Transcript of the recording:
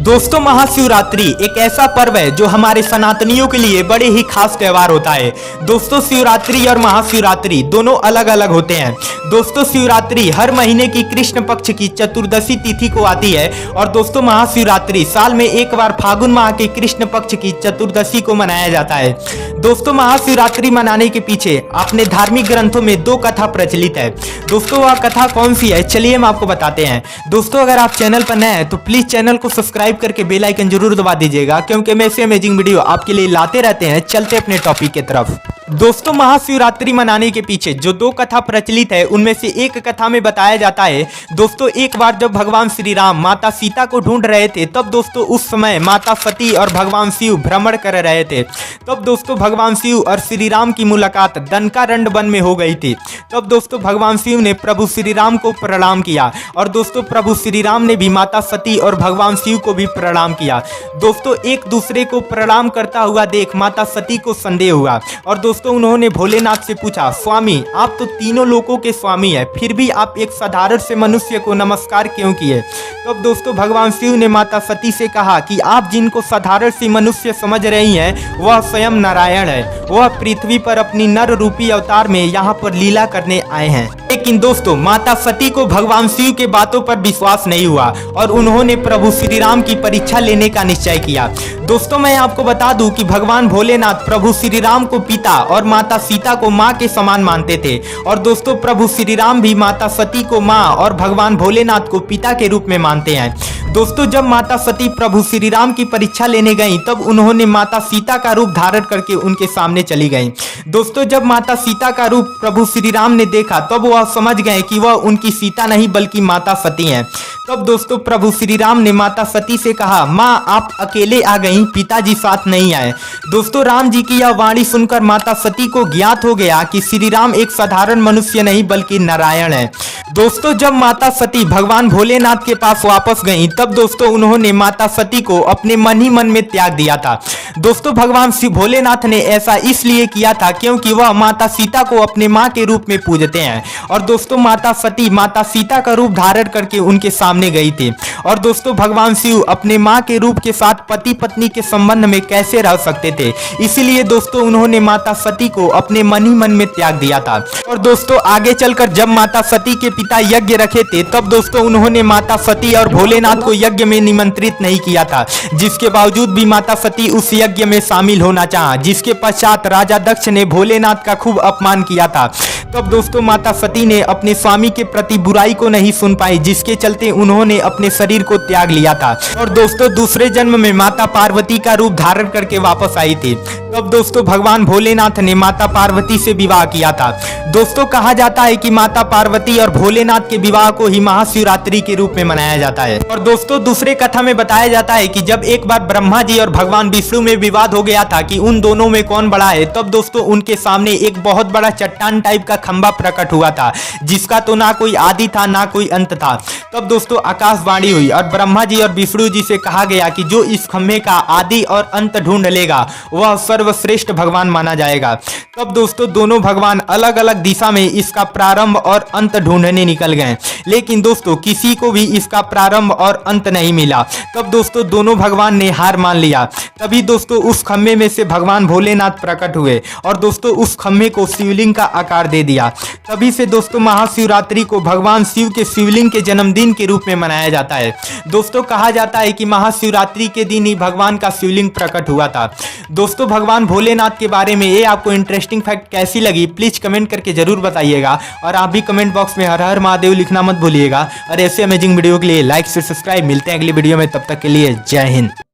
दोस्तों, महाशिवरात्रि एक ऐसा पर्व है जो हमारे सनातनियों के लिए बड़े ही खास त्योहार होता है। दोस्तों, शिवरात्रि और महाशिवरात्रि दोनों अलग अलग होते हैं। दोस्तों, शिवरात्रि हर महीने की कृष्ण पक्ष की चतुर्दशी तिथि को आती है और दोस्तों महाशिवरात्रि साल में एक बार फागुन माह के कृष्ण पक्ष की चतुर्दशी को मनाया जाता है। दोस्तों, महाशिवरात्रि मनाने के पीछे अपने धार्मिक ग्रंथों में दो कथा प्रचलित है। दोस्तों, वह कथा कौन सी है, चलिए हम आपको बताते हैं। दोस्तों, अगर आप चैनल पर नए हैं तो प्लीज चैनल को सब्सक्राइब करके बेल आइकन जरूर दबा दीजिएगा, क्योंकि मैं ऐसे अमेजिंग वीडियो आपके लिए लाते रहते हैं। चलते अपने टॉपिक की तरफ। दोस्तों, महाशिवरात्रि मनाने के पीछे जो दो कथा प्रचलित है उनमें से एक कथा में बताया जाता है। दोस्तों, एक बार जब भगवान श्री राम माता सीता को ढूंढ रहे थे, तब दोस्तों उस समय माता सती और भगवान शिव भ्रमण कर रहे थे। तब दोस्तों भगवान शिव और श्री राम की मुलाकात दनकारण्य वन में हो गई थी। तब दोस्तों भगवान शिव ने प्रभु श्री राम को प्रणाम किया और दोस्तों प्रभु श्री राम ने भी माता सती और भगवान शिव को भी प्रणाम किया। दोस्तों, एक दूसरे को प्रणाम करता हुआ देख माता सती को संदेह हुआ और दोस्तों उन्होंने भोलेनाथ से पूछा, स्वामी आप तो तीनों लोकों के स्वामी हैं, फिर भी आप एक साधारण से मनुष्य को नमस्कार क्यों किए? तब दोस्तों भगवान शिव ने माता सती से कहा कि आप जिनको साधारण सी मनुष्य समझ रही हैं वह स्वयं नारायण है। वह पृथ्वी पर अपनी नर रूपी अवतार में यहाँ पर लीला करने आए हैं। लेकिन दोस्तों माता सती को भगवान शिव के बातों पर विश्वास नहीं हुआ और उन्होंने प्रभु श्री राम की परीक्षा लेने का निश्चय किया। दोस्तों, मैं आपको बता दूं कि भगवान भोलेनाथ प्रभु श्री राम को पिता और माता सीता को मां के समान मानते थे और दोस्तों प्रभु श्री राम भी माता सती को मां और भगवान भोलेनाथ को पिता के रूप में मानते हैं। दोस्तों, जब माता सती प्रभु श्री राम की परीक्षा लेने गईं, तब उन्होंने माता सीता का रूप धारण करके उनके सामने चली गईं। दोस्तों, जब माता सीता का रूप प्रभु श्री राम ने देखा, तब वह समझ गए कि वह उनकी सीता नहीं बल्कि माता सती हैं। तब दोस्तों प्रभु श्री राम ने माता सती से कहा, माँ आप अकेले आ गईं, पिताजी साथ नहीं आए। दोस्तों, राम जी की यह वाणी सुनकर माता सती को ज्ञात हो गया कि श्री राम एक साधारण मनुष्य नहीं बल्कि नारायण है। दोस्तों, जब माता सती भगवान भोलेनाथ के पास वापस गईं, तब दोस्तों उन्होंने माता सती को अपने मन ही मन में त्याग दिया था। दोस्तों, भगवान श्री भोलेनाथ ने ऐसा इसलिए किया था क्योंकि वह माता सीता को अपने माँ के रूप में पूजते हैं और दोस्तों माता सती माता सीता का रूप धारण करके उनके सामने गई थी। और दोस्तों भगवान शिव अपने माँ के रूप के साथ पति पत्नी के संबंध में कैसे रह सकते थे, इसीलिए दोस्तों उन्होंने माता सती को अपने मन ही मन में त्याग दिया था। और दोस्तों आगे चलकर जब माता सती के पिता यज्ञ रखे थे, तब दोस्तों उन्होंने माता सती और भोलेनाथ को यज्ञ में निमंत्रित नहीं किया था, जिसके बावजूद भी माता सती उस यज्ञ में शामिल होना चाहा, जिसके पश्चात राजा दक्ष ने भोलेनाथ का खूब अपमान किया था। तब दोस्तों माता सती ने अपने स्वामी के प्रति बुराई को नहीं सुन पाई, जिसके चलते उन्होंने अपने शरीर को त्याग लिया था और दोस्तों दूसरे जन्म में माता पार्वती का रूप धारण करके वापस आई थी। तब दोस्तों भगवान भोलेनाथ ने माता पार्वती से विवाह किया था। दोस्तों, कहा जाता है कि माता पार्वती और भोलेनाथ के विवाह को ही महाशिवरात्रि के रूप में मनाया जाता है। और दोस्तों दूसरे कथा में बताया जाता है कि जब एक बार ब्रह्मा जी और भगवान विष्णु में विवाद हो गया था कि उन दोनों में कौन बड़ा है, तब दोस्तों उनके सामने एक बहुत बड़ा चट्टान टाइप का खंभा प्रकट हुआ था, जिसका तो ना कोई आदि था ना कोई अंत था। तब दोस्तों आकाशवाणी हुई और ब्रह्मा जी और विष्णु जी से कहा गया कि जो इस खंभे का आदि और अंत ढूंढ लेगा वह सर्वश्रेष्ठ भगवान माना जाएगा। तब दोस्तों दोनों भगवान अलग अलग दिशा में इसका प्रारंभ और अंत ढूंढने निकल गए, लेकिन दोस्तों किसी को भी इसका प्रारंभ और अंत नहीं मिला। तब दोस्तों दोनों भगवान ने हार मान लिया। तभी दोस्तों उस खंभे में से भगवान भोलेनाथ प्रकट हुए और दोस्तों उस खंभे को शिवलिंग का आकार दे दिया। तभी से दोस्तों महाशिवरात्रि को भगवान शिव के शिवलिंग के जन्मदिन के रूप में मनाया जाता है। दोस्तों, कहा जाता है कि महाशिवरात्रि के दिन ही भगवान का शिवलिंग प्रकट हुआ था। दोस्तों, भगवान भोलेनाथ के बारे में ये आपको इंटरेस्टिंग फैक्ट कैसी लगी, प्लीज कमेंट करके जरूर बताइएगा और आप भी कमेंट बॉक्स में हर हर महादेव लिखना मत भूलिएगा। और ऐसे अमेजिंग वीडियो के लिए लाइक से सब्सक्राइब। मिलते हैं अगली वीडियो में, तब तक के लिए जय हिंद।